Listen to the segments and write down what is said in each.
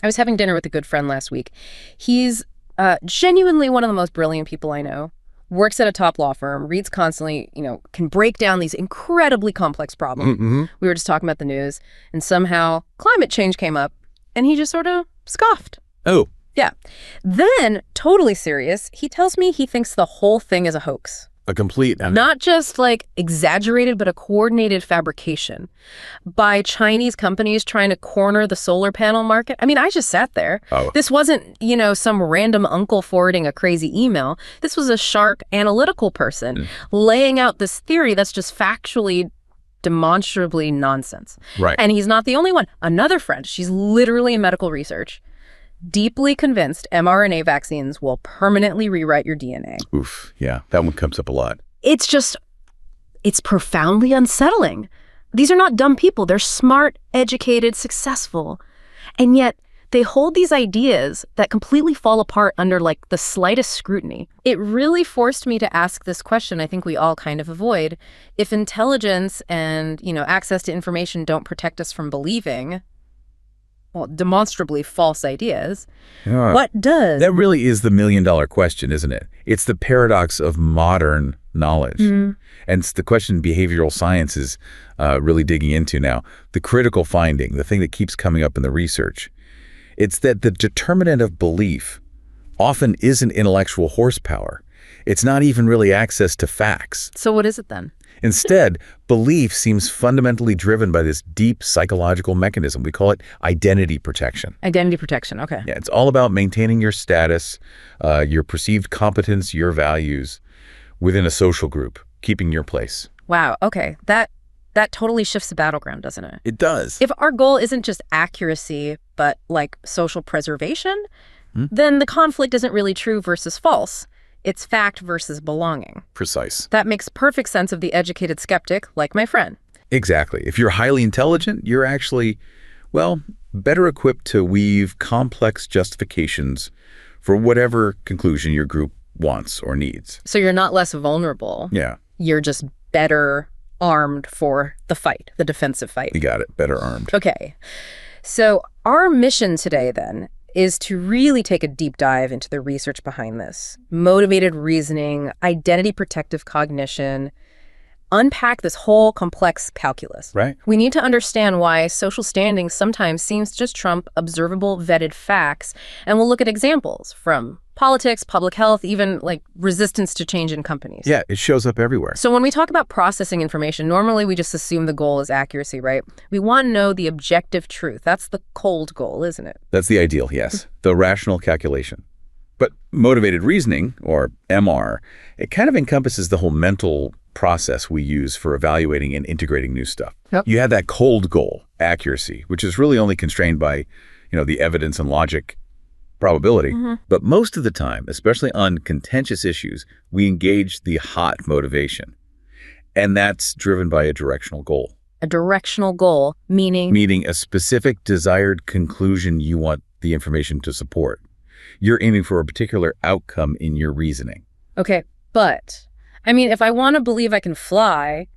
I was having dinner with a good friend last week. He's genuinely one of the most brilliant people I know, works at a top law firm, reads constantly, can break down these incredibly complex problems. Mm-hmm. We were just talking about the news, and somehow climate change came up, and he just sort of scoffed. Oh. Yeah. Then, totally serious, he tells me he thinks the whole thing is a hoax. A complete... Not just, exaggerated, but a coordinated fabrication by Chinese companies trying to corner the solar panel market. I mean, I just sat there. Oh. This wasn't, some random uncle forwarding a crazy email. This was a sharp, analytical person laying out this theory that's just factually, demonstrably nonsense. Right. And he's not the only one. Another friend, she's literally in medical research, deeply convinced mRNA vaccines will permanently rewrite your DNA. Oof, yeah, that one comes up a lot. It's profoundly unsettling. These are not dumb people. They're smart, educated, successful. And yet, they hold these ideas that completely fall apart under, the slightest scrutiny. It really forced me to ask this question I think we all kind of avoid. If intelligence and, access to information don't protect us from believing, demonstrably false ideas, what does? That really is the million-dollar question, isn't it? It's the paradox of modern knowledge. Mm-hmm. And it's the question behavioral science is really digging into now. The critical finding, the thing that keeps coming up in the research, it's that the determinant of belief often isn't intellectual horsepower. It's not even really access to facts. So what is it then? Instead, belief seems fundamentally driven by this deep psychological mechanism. We call it identity protection. Identity protection, okay. Yeah, it's all about maintaining your status, your perceived competence, your values within a social group, keeping your place. Wow, okay. That totally shifts the battleground, doesn't it? It does. If our goal isn't just accuracy, but social preservation, then the conflict isn't really true versus false. It's fact versus belonging. Precise. That makes perfect sense of the educated skeptic, like my friend. Exactly. If you're highly intelligent, you're actually, better equipped to weave complex justifications for whatever conclusion your group wants or needs. So you're not less vulnerable. Yeah. You're just better armed for the fight, the defensive fight. You got it. Better armed. Okay. So our mission today, then, is to really take a deep dive into the research behind this. Motivated reasoning, identity protective cognition, unpack this whole complex calculus. Right. We need to understand why social standing sometimes seems to just trump observable, vetted facts. And we'll look at examples from politics, public health, even resistance to change in companies. Yeah, it shows up everywhere. So when we talk about processing information, normally we just assume the goal is accuracy, right? We want to know the objective truth. That's the cold goal, isn't it? That's the ideal, yes. The rational calculation. But motivated reasoning, or MR, it kind of encompasses the whole mental process we use for evaluating and integrating new stuff. Yep. You have that cold goal, accuracy, which is really only constrained by, the evidence and logic probability. Mm-hmm. But most of the time, especially on contentious issues, we engage the hot motivation. And that's driven by a directional goal. A directional goal, meaning? Meaning a specific desired conclusion you want the information to support. You're aiming for a particular outcome in your reasoning. Okay, but, if I want to believe I can fly,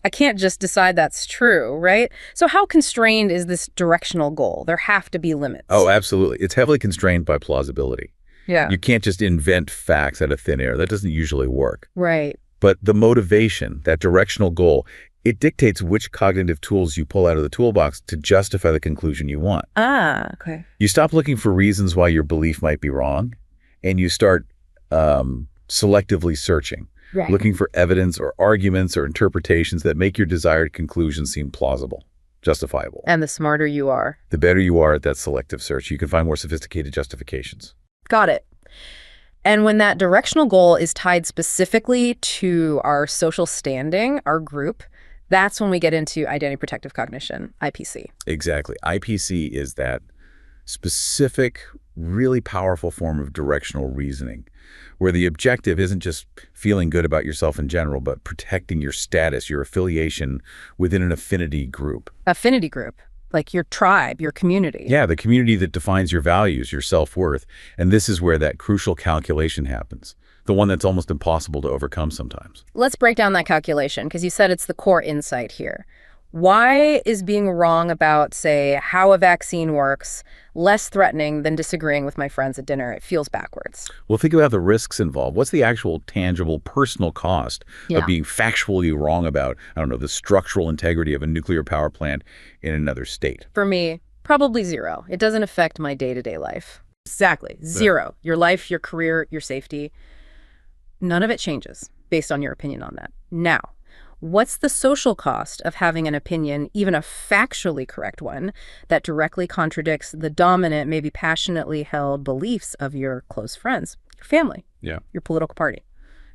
I can't just decide that's true, right? So how constrained is this directional goal? There have to be limits. Oh, absolutely. It's heavily constrained by plausibility. Yeah. You can't just invent facts out of thin air. That doesn't usually work. Right. But the motivation, that directional goal, it dictates which cognitive tools you pull out of the toolbox to justify the conclusion you want. Ah, okay. You stop looking for reasons why your belief might be wrong, and you start selectively searching. Right. Looking for evidence or arguments or interpretations that make your desired conclusion seem plausible, justifiable. And the smarter you are. The better you are at that selective search, you can find more sophisticated justifications. Got it. And when that directional goal is tied specifically to our social standing, our group, that's when we get into identity protective cognition, IPC. Exactly. IPC is that specific, really powerful form of directional reasoning, where the objective isn't just feeling good about yourself in general, but protecting your status, your affiliation within an affinity group. Affinity group, like your tribe, your community. Yeah, the community that defines your values, your self-worth. And this is where that crucial calculation happens, the one that's almost impossible to overcome sometimes. Let's break down that calculation, because you said it's the core insight here. Why is being wrong about, say, how a vaccine works less threatening than disagreeing with my friends at dinner? It feels backwards. Well, think about the risks involved. What's the actual tangible personal cost of being factually wrong about, I don't know, the structural integrity of a nuclear power plant in another state? For me, probably zero. It doesn't affect my day-to-day life. Exactly. Zero. Your life, your career, your safety. None of it changes based on your opinion on that. Now, what's the social cost of having an opinion, even a factually correct one, that directly contradicts the dominant, maybe passionately held beliefs of your close friends, your family, your political party,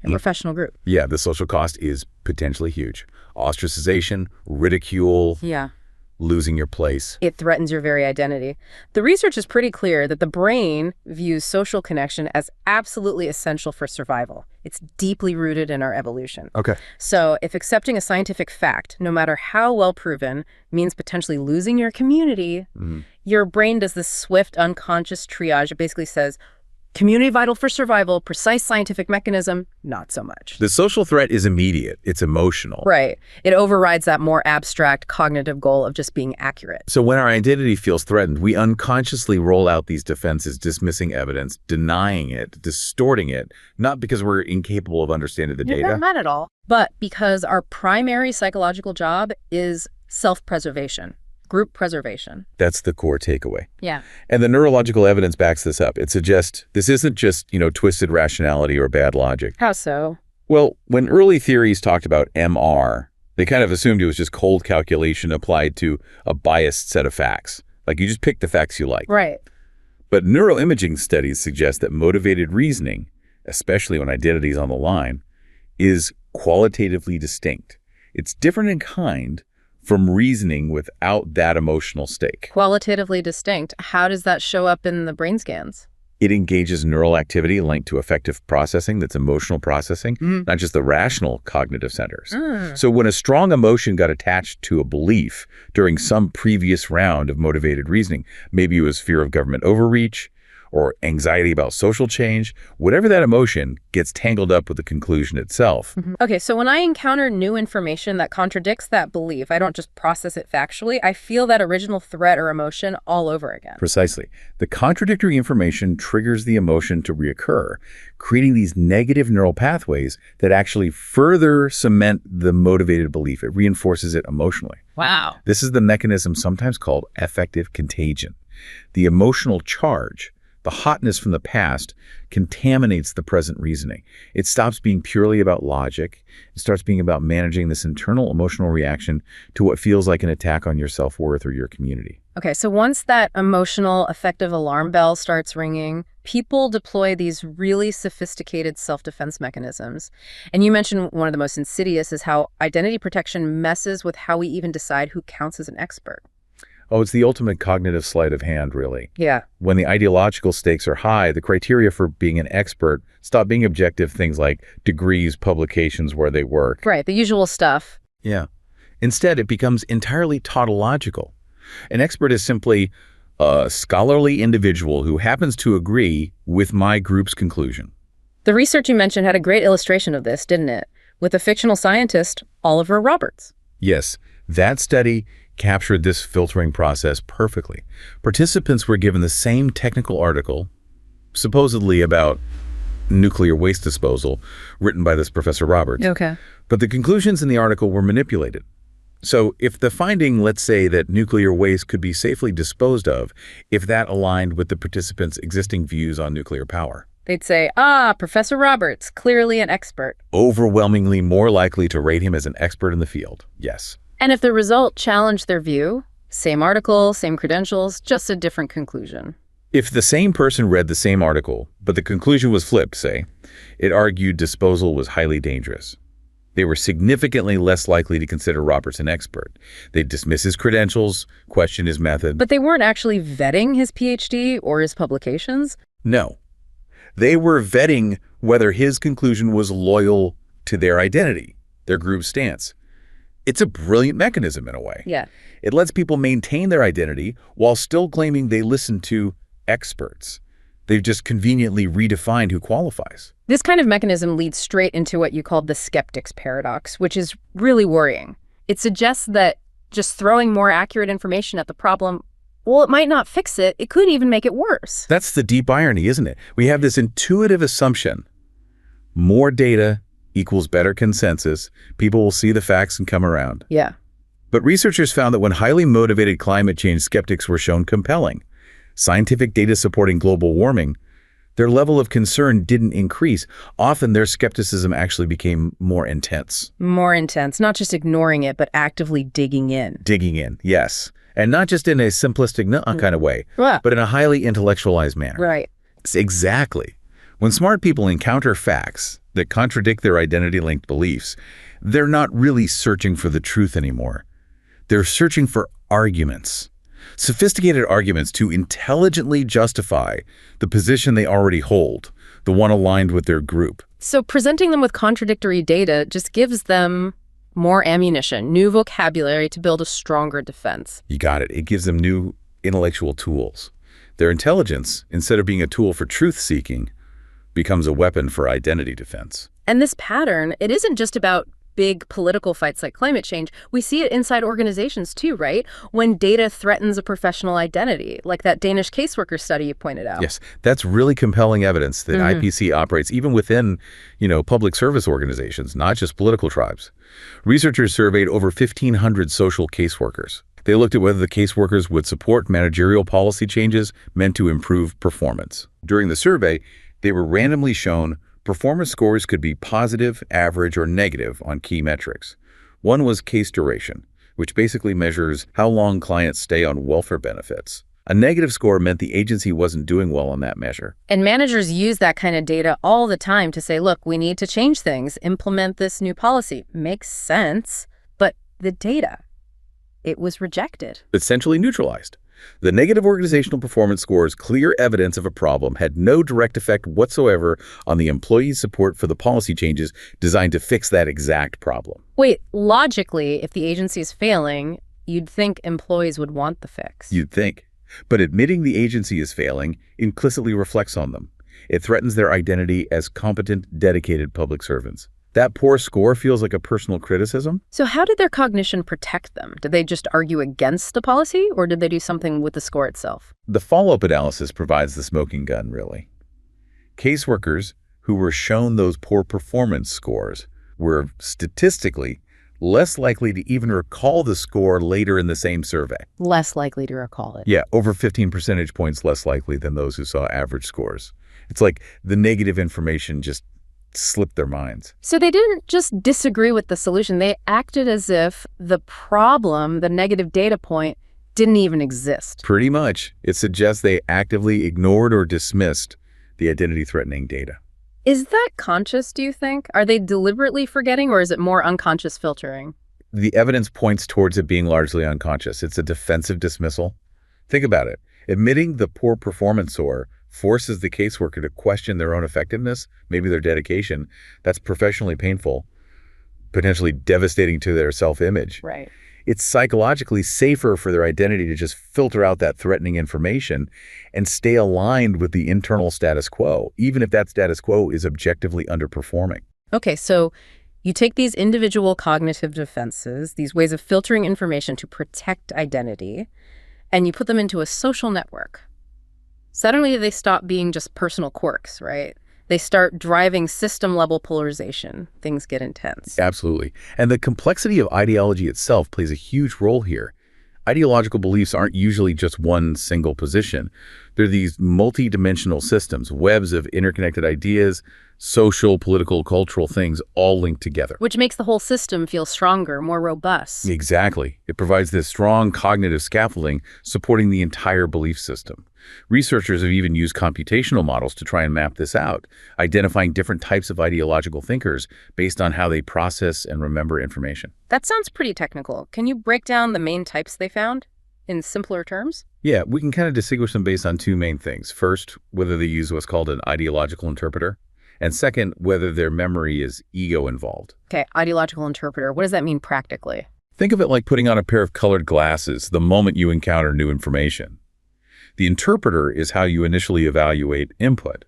your professional group? Yeah, the social cost is potentially huge. Ostracization, ridicule, losing your place. It threatens your very identity. The research is pretty clear that the brain views social connection as absolutely essential for survival. It's deeply rooted in our evolution. Okay. So if accepting a scientific fact, no matter how well proven, means potentially losing your community, your brain does this swift, unconscious triage. It basically says, community vital for survival, precise scientific mechanism, not so much. The social threat is immediate. It's emotional. Right. It overrides that more abstract cognitive goal of just being accurate. So when our identity feels threatened, we unconsciously roll out these defenses, dismissing evidence, denying it, distorting it, not because we're incapable of understanding the data. Not at all. But because our primary psychological job is self-preservation. Group preservation. That's the core takeaway. Yeah. And the neurological evidence backs this up. It suggests this isn't just, twisted rationality or bad logic. How so? Well, when early theories talked about MR, they kind of assumed it was just cold calculation applied to a biased set of facts. Like you just pick the facts you like. Right. But neuroimaging studies suggest that motivated reasoning, especially when identity is on the line, is qualitatively distinct. It's different in kind from reasoning without that emotional stake. Qualitatively distinct. How does that show up in the brain scans? It engages neural activity linked to affective processing, that's emotional processing, not just the rational cognitive centers. So when a strong emotion got attached to a belief during some previous round of motivated reasoning, maybe it was fear of government overreach or anxiety about social change, whatever that emotion gets tangled up with the conclusion itself. Okay, so when I encounter new information that contradicts that belief, I don't just process it factually, I feel that original threat or emotion all over again. Precisely. The contradictory information triggers the emotion to reoccur, creating these negative neural pathways that actually further cement the motivated belief. It reinforces it emotionally. Wow. This is the mechanism sometimes called affective contagion. The emotional charge, the hotness from the past, contaminates the present reasoning. It stops being purely about logic. It starts being about managing this internal emotional reaction to what feels like an attack on your self-worth or your community. Okay, so once that emotional, affective alarm bell starts ringing, people deploy these really sophisticated self-defense mechanisms. And you mentioned one of the most insidious is how identity protection messes with how we even decide who counts as an expert. Oh, it's the ultimate cognitive sleight of hand, really. Yeah. When the ideological stakes are high, the criteria for being an expert stop being objective things like degrees, publications, where they work. Right, the usual stuff. Yeah. Instead, it becomes entirely tautological. An expert is simply a scholarly individual who happens to agree with my group's conclusion. The research you mentioned had a great illustration of this, didn't it? With a fictional scientist, Oliver Roberts. Yes, that study captured this filtering process perfectly. Participants were given the same technical article, supposedly about nuclear waste disposal, written by this Professor Roberts. Okay. But the conclusions in the article were manipulated. So if the finding, let's say, that nuclear waste could be safely disposed of, if that aligned with the participants' existing views on nuclear power, they'd say, Professor Roberts, clearly an expert. Overwhelmingly more likely to rate him as an expert in the field, yes. And if the result challenged their view, same article, same credentials, just a different conclusion. If the same person read the same article, but the conclusion was flipped, say, it argued disposal was highly dangerous. They were significantly less likely to consider Roberts an expert. They'd dismiss his credentials, question his method. But they weren't actually vetting his PhD or his publications? No. They were vetting whether his conclusion was loyal to their identity, their group's stance. It's a brilliant mechanism in a way. Yeah. It lets people maintain their identity while still claiming they listen to experts. They've just conveniently redefined who qualifies. This kind of mechanism leads straight into what you called the skeptic's paradox, which is really worrying. It suggests that just throwing more accurate information at the problem, well, it might not fix it. It could even make it worse. That's the deep irony, isn't it? We have this intuitive assumption. More data equals better consensus. People will see the facts and come around. Yeah. But researchers found that when highly motivated climate change skeptics were shown compelling, scientific data supporting global warming, their level of concern didn't increase. Often their skepticism actually became more intense. More intense, not just ignoring it, but actively digging in. Digging in, yes. And not just in a simplistic kind of way, Yeah. but in a highly intellectualized manner. Right. Exactly. When smart people encounter facts that contradict their identity-linked beliefs, they're not really searching for the truth anymore. They're searching for arguments. Sophisticated arguments to intelligently justify the position they already hold, the one aligned with their group. So presenting them with contradictory data just gives them more ammunition, new vocabulary to build a stronger defense. You got it. It gives them new intellectual tools. Their intelligence, instead of being a tool for truth-seeking, becomes a weapon for identity defense. And this pattern, it isn't just about big political fights like climate change. We see it inside organizations too, right? When data threatens a professional identity, like that Danish caseworker study you pointed out. Yes, that's really compelling evidence that IPC operates even within, public service organizations, not just political tribes. Researchers surveyed over 1,500 social caseworkers. They looked at whether the caseworkers would support managerial policy changes meant to improve performance. During the survey, they were randomly shown performance scores could be positive, average, or negative on key metrics. One was case duration, which basically measures how long clients stay on welfare benefits. A negative score meant the agency wasn't doing well on that measure. And managers use that kind of data all the time to say, look, we need to change things, implement this new policy. Makes sense, but the data, it was rejected. Essentially neutralized. The negative organizational performance scores, clear evidence of a problem, had no direct effect whatsoever on the employee's support for the policy changes designed to fix that exact problem. Wait, logically, if the agency is failing, you'd think employees would want the fix. You'd think. But admitting the agency is failing implicitly reflects on them. It threatens their identity as competent, dedicated public servants. That poor score feels like a personal criticism. So how did their cognition protect them? Did they just argue against the policy, or did they do something with the score itself? The follow-up analysis provides the smoking gun, really. Caseworkers who were shown those poor performance scores were statistically less likely to even recall the score later in the same survey. Less likely to recall it. Yeah, over 15 percentage points less likely than those who saw average scores. It's like the negative information just slipped their minds. So they didn't just disagree with the solution. They acted as if the problem, the negative data point, didn't even exist. Pretty much. It suggests they actively ignored or dismissed the identity-threatening data. Is that conscious, do you think? Are they deliberately forgetting, or is it more unconscious filtering? The evidence points towards it being largely unconscious. It's a defensive dismissal. Think about it. Admitting the poor performance score forces the caseworker to question their own effectiveness, maybe their dedication. That's professionally painful, potentially devastating to their self-image. Right. It's psychologically safer for their identity to just filter out that threatening information and stay aligned with the internal status quo, even if that status quo is objectively underperforming. Okay, so you take these individual cognitive defenses, these ways of filtering information to protect identity, and you put them into a social network. Suddenly they stop being just personal quirks, right? They start driving system-level polarization. Things get intense. Absolutely. And the complexity of ideology itself plays a huge role here. Ideological beliefs aren't usually just one single position. They're these multi-dimensional systems, webs of interconnected ideas, social, political, cultural things all linked together. Which makes the whole system feel stronger, more robust. Exactly. It provides this strong cognitive scaffolding supporting the entire belief system. Researchers have even used computational models to try and map this out, identifying different types of ideological thinkers based on how they process and remember information. That sounds pretty technical. Can you break down the main types they found in simpler terms? Yeah, we can kind of distinguish them based on two main things. First, whether they use what's called an ideological interpreter. And second, whether their memory is ego involved. Okay, ideological interpreter. What does that mean practically? Think of it like putting on a pair of colored glasses the moment you encounter new information. The interpreter is how you initially evaluate input.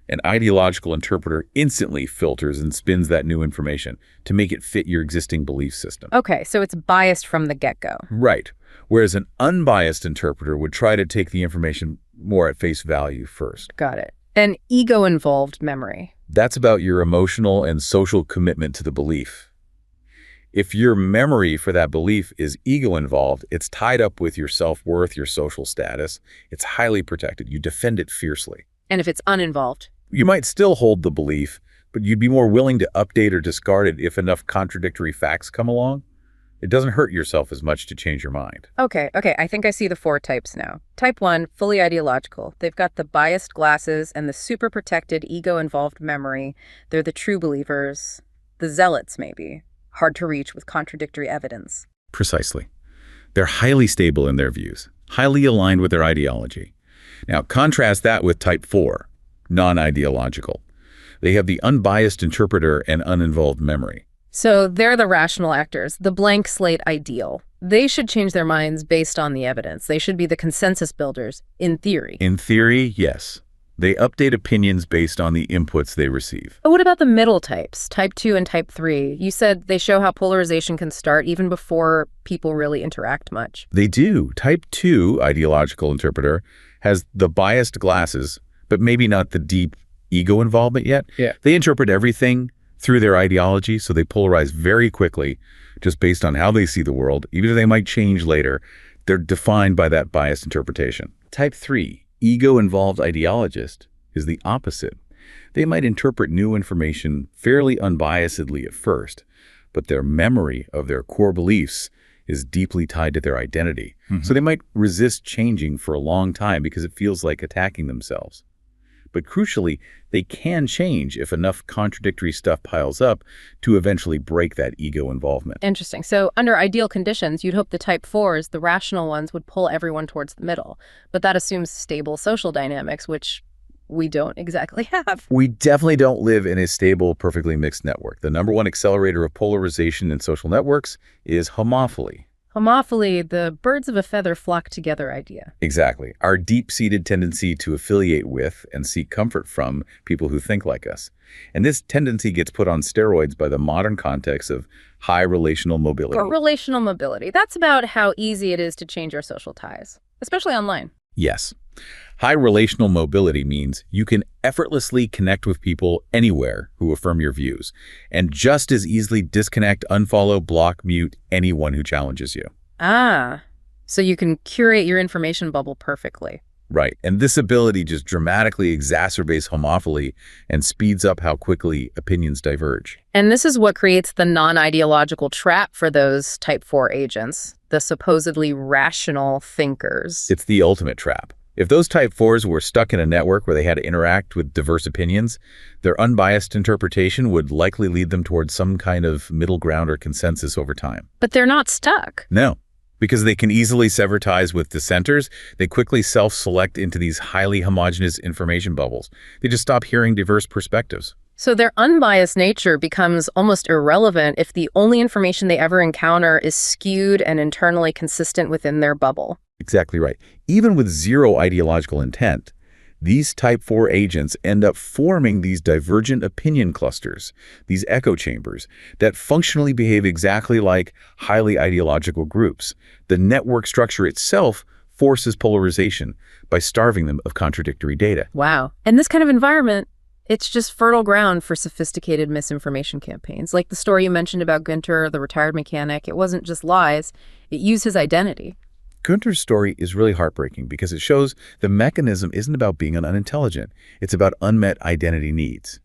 An ideological interpreter instantly filters and spins that new information to make it fit your existing belief system. Okay, so it's biased from the get-go. Right. Whereas an unbiased interpreter would try to take the information more at face value first. Got it. An ego-involved memory. That's about your emotional and social commitment to the belief. If your memory for that belief is ego-involved, it's tied up with your self-worth, your social status. It's highly protected. You defend it fiercely. And if it's uninvolved? You might still hold the belief, but you'd be more willing to update or discard it if enough contradictory facts come along. It doesn't hurt yourself as much to change your mind. Okay, I think I see the 4 types now. Type 1, fully ideological. They've got the biased glasses and the super protected ego-involved memory. They're the true believers. The zealots, maybe. Hard to reach with contradictory evidence. Precisely. They're highly stable in their views, highly aligned with their ideology. Now, contrast that with type 4, non-ideological. They have the unbiased interpreter and uninvolved memory. So they're the rational actors, the blank slate ideal. They should change their minds based on the evidence. They should be the consensus builders, in theory. In theory, yes. They update opinions based on the inputs they receive. But what about the middle types, type 2 and type 3? You said they show how polarization can start even before people really interact much. They do. Type 2, ideological interpreter, has the biased glasses, but maybe not the deep ego involvement yet. Yeah. They interpret everything through their ideology, so they polarize very quickly just based on how they see the world. Even if they might change later, they're defined by that biased interpretation. Type 3, ego-involved ideologist, is the opposite. They might interpret new information fairly unbiasedly at first, but their memory of their core beliefs is deeply tied to their identity. So they might resist changing for a long time because it feels like attacking themselves. But crucially, they can change if enough contradictory stuff piles up to eventually break that ego involvement. Interesting. So under ideal conditions, you'd hope the type 4s, the rational ones, would pull everyone towards the middle. But that assumes stable social dynamics, which we don't exactly have. We definitely don't live in a stable, perfectly mixed network. The number one accelerator of polarization in social networks is homophily. Homophily, the birds of a feather flock together idea. Exactly. Our deep-seated tendency to affiliate with and seek comfort from people who think like us. And this tendency gets put on steroids by the modern context of high relational mobility. Or relational mobility. That's about how easy it is to change our social ties, especially online. Yes. High relational mobility means you can effortlessly connect with people anywhere who affirm your views, and just as easily disconnect, unfollow, block, mute anyone who challenges you. Ah, so you can curate your information bubble perfectly. Right. And this ability just dramatically exacerbates homophily and speeds up how quickly opinions diverge. And this is what creates the non-ideological trap for those type 4 agents, the supposedly rational thinkers. It's the ultimate trap. If those type 4s were stuck in a network where they had to interact with diverse opinions, their unbiased interpretation would likely lead them towards some kind of middle ground or consensus over time. But they're not stuck. No, because they can easily sever ties with dissenters. They quickly self-select into these highly homogeneous information bubbles. They just stop hearing diverse perspectives. So their unbiased nature becomes almost irrelevant if the only information they ever encounter is skewed and internally consistent within their bubble. Exactly right. Even with zero ideological intent, these type 4 agents end up forming these divergent opinion clusters, these echo chambers, that functionally behave exactly like highly ideological groups. The network structure itself forces polarization by starving them of contradictory data. Wow. And this kind of environment, it's just fertile ground for sophisticated misinformation campaigns. Like the story you mentioned about Günther, the retired mechanic, it wasn't just lies, it used his identity. Günther's story is really heartbreaking because it shows the mechanism isn't about being unintelligent. It's about unmet identity needs.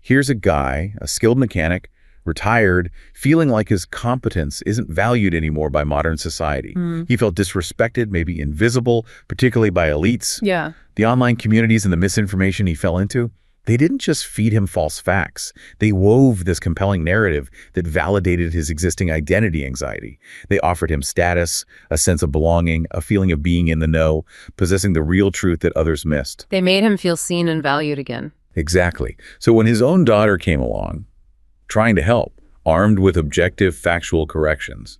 Here's a guy, a skilled mechanic, retired, feeling like his competence isn't valued anymore by modern society. He felt disrespected, maybe invisible, particularly by elites. Yeah. The online communities and the misinformation he fell into, they didn't just feed him false facts. They wove this compelling narrative that validated his existing identity anxiety. They offered him status, a sense of belonging, a feeling of being in the know, possessing the real truth that others missed. They made him feel seen and valued again. Exactly. So when his own daughter came along, trying to help, armed with objective, factual corrections,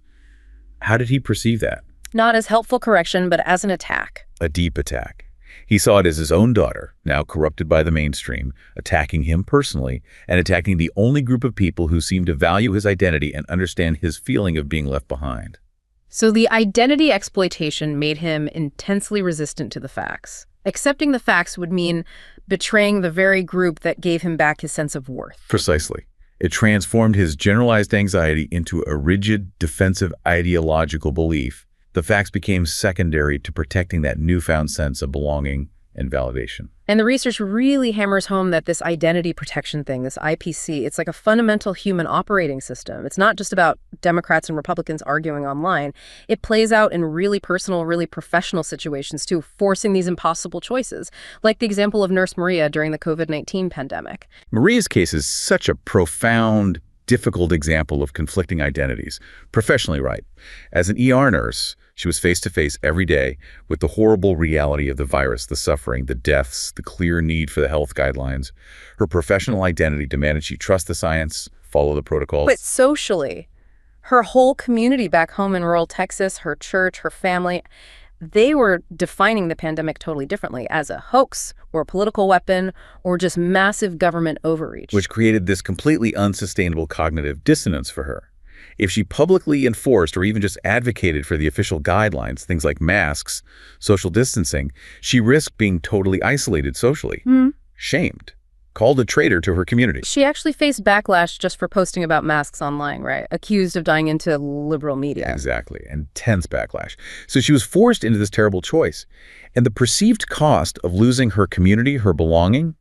how did he perceive that? Not as helpful correction, but as an attack. A deep attack. He saw it as his own daughter, now corrupted by the mainstream, attacking him personally and attacking the only group of people who seemed to value his identity and understand his feeling of being left behind. So the identity exploitation made him intensely resistant to the facts. Accepting the facts would mean betraying the very group that gave him back his sense of worth. Precisely. It transformed his generalized anxiety into a rigid, defensive ideological belief. The facts became secondary to protecting that newfound sense of belonging and validation. And the research really hammers home that this identity protection thing, this IPC, it's like a fundamental human operating system. It's not just about Democrats and Republicans arguing online. It plays out in really personal, really professional situations too, forcing these impossible choices, like the example of Nurse Maria during the COVID-19 pandemic. Maria's case is such a profound, difficult example of conflicting identities. Professionally, right? As an ER nurse, she was face-to-face every day with the horrible reality of the virus, the suffering, the deaths, the clear need for the health guidelines. Her professional identity demanded she trust the science, follow the protocols. But socially, her whole community back home in rural Texas, her church, her family, they were defining the pandemic totally differently as a hoax or a political weapon or just massive government overreach. Which created this completely unsustainable cognitive dissonance for her. If she publicly enforced or even just advocated for the official guidelines, things like masks, social distancing, she risked being totally isolated socially, shamed, called a traitor to her community. She actually faced backlash just for posting about masks online, right? Accused of dying into liberal media. Exactly, intense backlash. So she was forced into this terrible choice. And the perceived cost of losing her community, her belonging,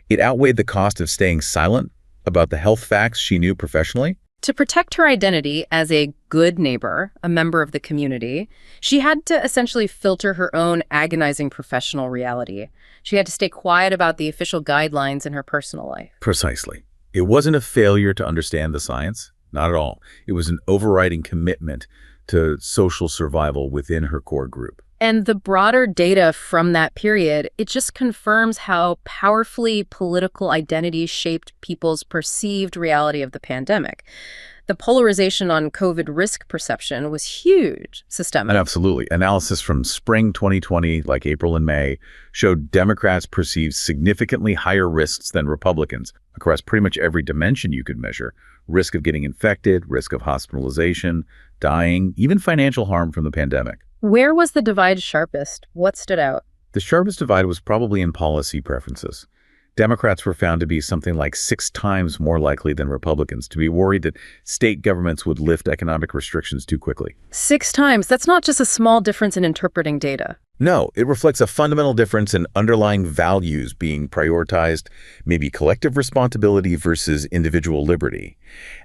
it outweighed the cost of staying silent about the health facts she knew professionally. To protect her identity as a good neighbor, a member of the community, she had to essentially filter her own agonizing professional reality. She had to stay quiet about the official guidelines in her personal life. Precisely. It wasn't a failure to understand the science, not at all. It was an overriding commitment to social survival within her core group. And the broader data from that period, it just confirms how powerfully political identity shaped people's perceived reality of the pandemic. The polarization on COVID risk perception was huge, systemic. And absolutely. Analysis from spring 2020, like April and May, showed Democrats perceived significantly higher risks than Republicans across pretty much every dimension you could measure. Risk of getting infected, risk of hospitalization, dying, even financial harm from the pandemic. Where was the divide sharpest? What stood out? The sharpest divide was probably in policy preferences. Democrats were found to be something like 6 times more likely than Republicans to be worried that state governments would lift economic restrictions too quickly. 6 times? That's not just a small difference in interpreting data. No, it reflects a fundamental difference in underlying values being prioritized, maybe collective responsibility versus individual liberty.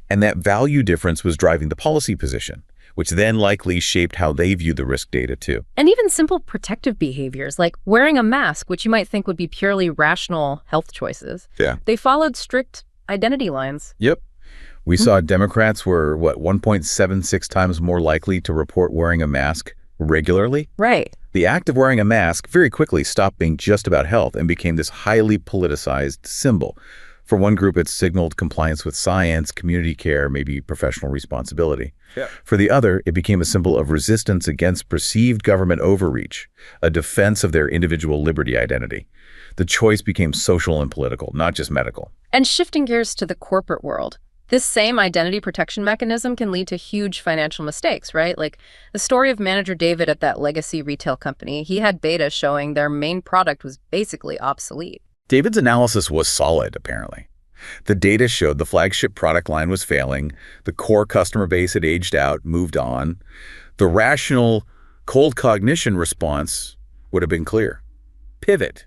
And that value difference was driving the policy position, which then likely shaped how they view the risk data too. And even simple protective behaviors like wearing a mask, which you might think would be purely rational health choices. Yeah. They followed strict identity lines. Yep. We saw Democrats were, 1.76 times more likely to report wearing a mask regularly. Right. The act of wearing a mask very quickly stopped being just about health and became this highly politicized symbol. For one group, it signaled compliance with science, community care, maybe professional responsibility. Yeah. For the other, it became a symbol of resistance against perceived government overreach, a defense of their individual liberty identity. The choice became social and political, not just medical. And shifting gears to the corporate world, this same identity protection mechanism can lead to huge financial mistakes, right? Like the story of manager David at that legacy retail company, he had data showing their main product was basically obsolete. David's analysis was solid, apparently. The data showed the flagship product line was failing, the core customer base had aged out, moved on. The rational cold cognition response would have been clear. Pivot.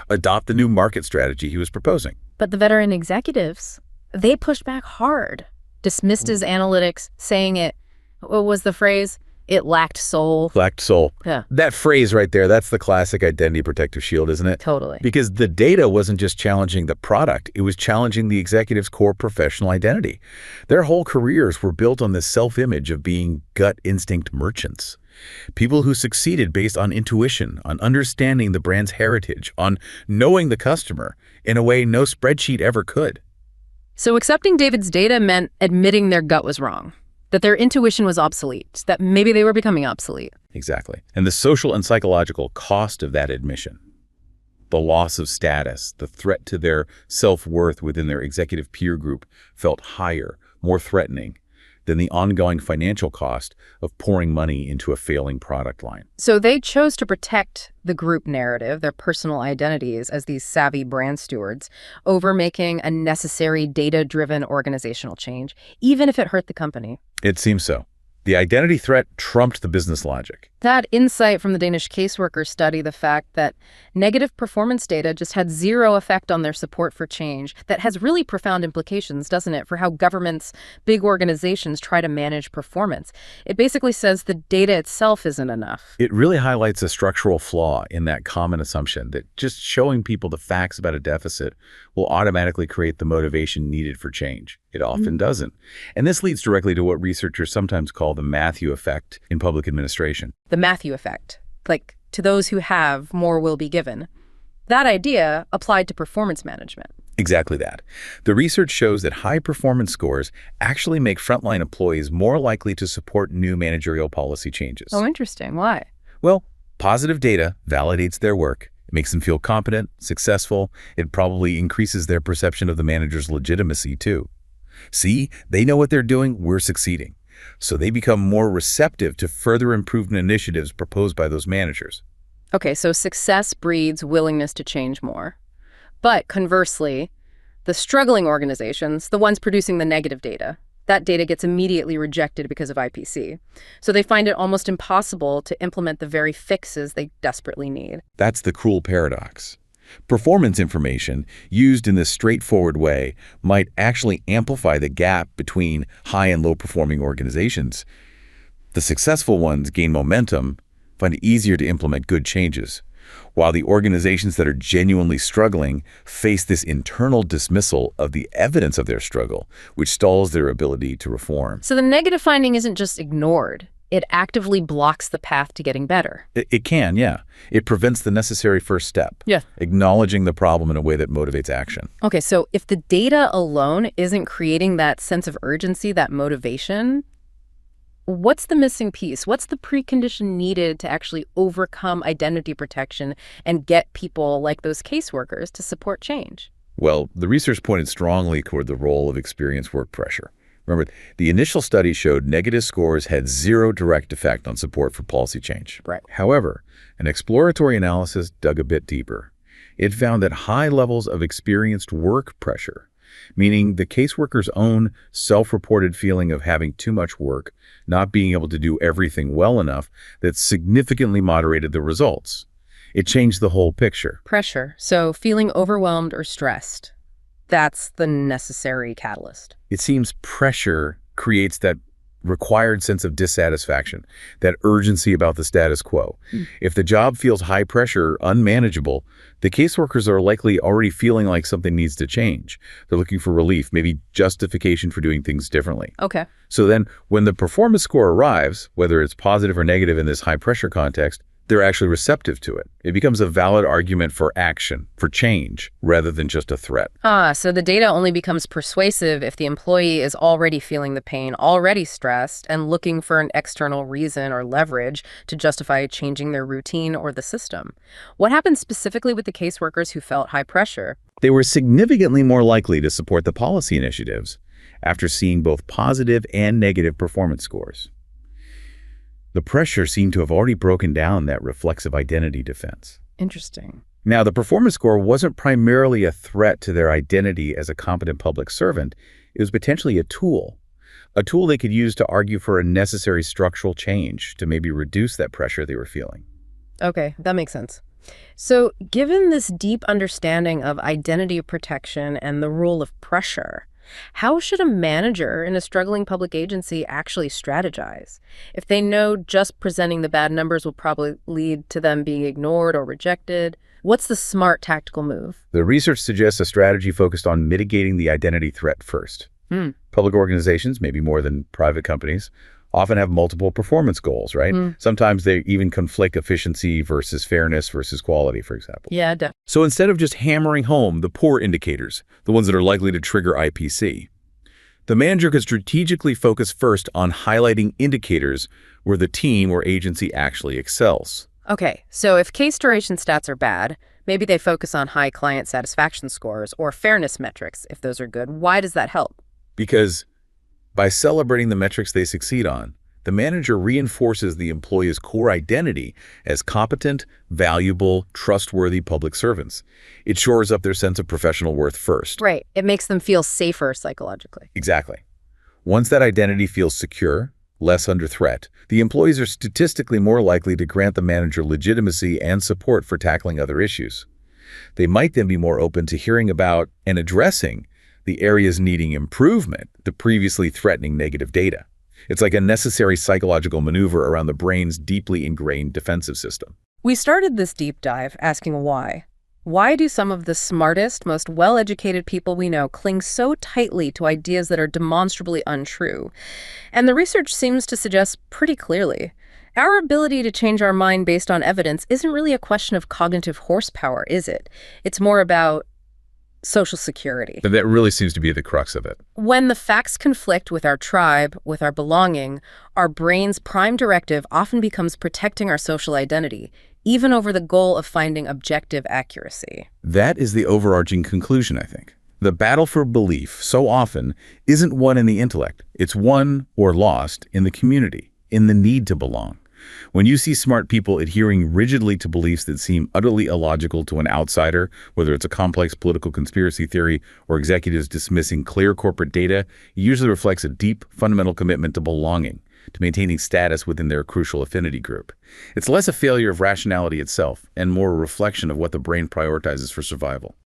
Adopt the new market strategy he was proposing. But the veteran executives, they pushed back hard, dismissed his analytics, saying it, what was the phrase? It lacked soul. Lacked soul. Yeah. That phrase right there, that's the classic identity protective shield, isn't it? Totally. Because the data wasn't just challenging the product, it was challenging the executive's core professional identity. Their whole careers were built on this self-image of being gut instinct merchants. People who succeeded based on intuition, on understanding the brand's heritage, on knowing the customer in a way no spreadsheet ever could. So accepting David's data meant admitting their gut was wrong, that their intuition was obsolete, that maybe they were becoming obsolete. Exactly. And the social and psychological cost of that admission, The loss of status, the threat to their self-worth within their executive peer group felt higher, more threatening than the ongoing financial cost of pouring money into a failing product line. So they chose to protect the group narrative, their personal identities as these savvy brand stewards, over making a necessary data-driven organizational change, even if it hurt the company. It seems so. The identity threat trumped the business logic. That insight from the Danish caseworker study, the fact that negative performance data just had zero effect on their support for change, that has really profound implications, doesn't it, for how governments, big organizations try to manage performance. It basically says the data itself isn't enough. It really highlights a structural flaw in that common assumption that just showing people the facts about a deficit will automatically create the motivation needed for change. It often doesn't. And this leads directly to what researchers sometimes call the Matthew effect in public administration. The Matthew effect, like to those who have, more will be given. That idea applied to performance management. Exactly that. The research shows that high performance scores actually make frontline employees more likely to support new managerial policy changes. Oh, interesting. Why? Well, positive data validates their work. It makes them feel competent, successful. It probably increases their perception of the manager's legitimacy, too. See, they know what they're doing, we're succeeding. So they become more receptive to further improvement initiatives proposed by those managers. Okay, so success breeds willingness to change more. But conversely, the struggling organizations, the ones producing the negative data, that data gets immediately rejected because of IPC. So they find it almost impossible to implement the very fixes they desperately need. That's the cruel paradox. Performance information used in this straightforward way might actually amplify the gap between high and low performing organizations. The successful ones gain momentum, find it easier to implement good changes, while the organizations that are genuinely struggling face this internal dismissal of the evidence of their struggle, which stalls their ability to reform. So the negative finding isn't just ignored. It actively blocks the path to getting better. It can, yeah. It prevents the necessary first step. Yeah. Acknowledging the problem in a way that motivates action. Okay, so if the data alone isn't creating that sense of urgency, that motivation, what's the missing piece? What's the precondition needed to actually overcome identity protection and get people like those caseworkers to support change? Well, the research pointed strongly toward the role of experienced work pressure. Remember, the initial study showed negative scores had zero direct effect on support for policy change. Right. However, an exploratory analysis dug a bit deeper. It found that high levels of experienced work pressure, meaning the caseworker's own self-reported feeling of having too much work, not being able to do everything well enough, that significantly moderated the results. It changed the whole picture. Pressure. So feeling overwhelmed or stressed. That's the necessary catalyst. It seems pressure creates that required sense of dissatisfaction, that urgency about the status quo. If the job feels high pressure, unmanageable, the caseworkers are likely already feeling like something needs to change. They're looking for relief, maybe justification for doing things differently. Okay. So then when the performance score arrives, whether it's positive or negative in this high pressure context, they're actually receptive to it. It becomes a valid argument for action, for change, rather than just a threat. So the data only becomes persuasive if the employee is already feeling the pain, already stressed, and looking for an external reason or leverage to justify changing their routine or the system. What happened specifically with the caseworkers who felt high pressure? They were significantly more likely to support the policy initiatives after seeing both positive and negative performance scores. The pressure seemed to have already broken down that reflexive identity defense. Interesting. Now, the performance score wasn't primarily a threat to their identity as a competent public servant. It was potentially a tool they could use to argue for a necessary structural change to maybe reduce that pressure they were feeling. Okay, that makes sense. So given this deep understanding of identity protection and the role of pressure, how should a manager in a struggling public agency actually strategize? If they know just presenting the bad numbers will probably lead to them being ignored or rejected, what's the smart tactical move? The research suggests a strategy focused on mitigating the identity threat first. Public organizations, maybe more than private companies, often have multiple performance goals, right? Sometimes they even conflict efficiency versus fairness versus quality, for example. Yeah, definitely. So instead of just hammering home the poor indicators, the ones that are likely to trigger IPC, the manager could strategically focus first on highlighting indicators where the team or agency actually excels. Okay, so if case duration stats are bad, Maybe they focus on high client satisfaction scores or fairness metrics, if those are good. Why does that help? Because by celebrating the metrics they succeed on, the manager reinforces the employee's core identity as competent, valuable, trustworthy public servants. It shores up their sense of professional worth first. Right. It makes them feel safer psychologically. Exactly. Once that identity feels secure, less under threat, the employees are statistically more likely to grant the manager legitimacy and support for tackling other issues. They might then be more open to hearing about and addressing the areas needing improvement, the previously threatening negative data. It's like a necessary psychological maneuver around the brain's deeply ingrained defensive system. We started this deep dive asking why. Why do some of the smartest, most well-educated people we know cling so tightly to ideas that are demonstrably untrue? And the research seems to suggest pretty clearly, our ability to change our mind based on evidence isn't really a question of cognitive horsepower, is it? It's more about social security. And that really seems to be the crux of it. When the facts conflict with our tribe, with our belonging, our brain's prime directive often becomes protecting our social identity, even over the goal of finding objective accuracy. That is the overarching conclusion, I think. The battle for belief, so often, isn't won in the intellect. It's won or lost in the community, in the need to belong. When you see smart people adhering rigidly to beliefs that seem utterly illogical to an outsider, whether it's a complex political conspiracy theory or executives dismissing clear corporate data, it usually reflects a deep, fundamental commitment to belonging, to maintaining status within their crucial affinity group. It's less a failure of rationality itself and more a reflection of what the brain prioritizes for survival.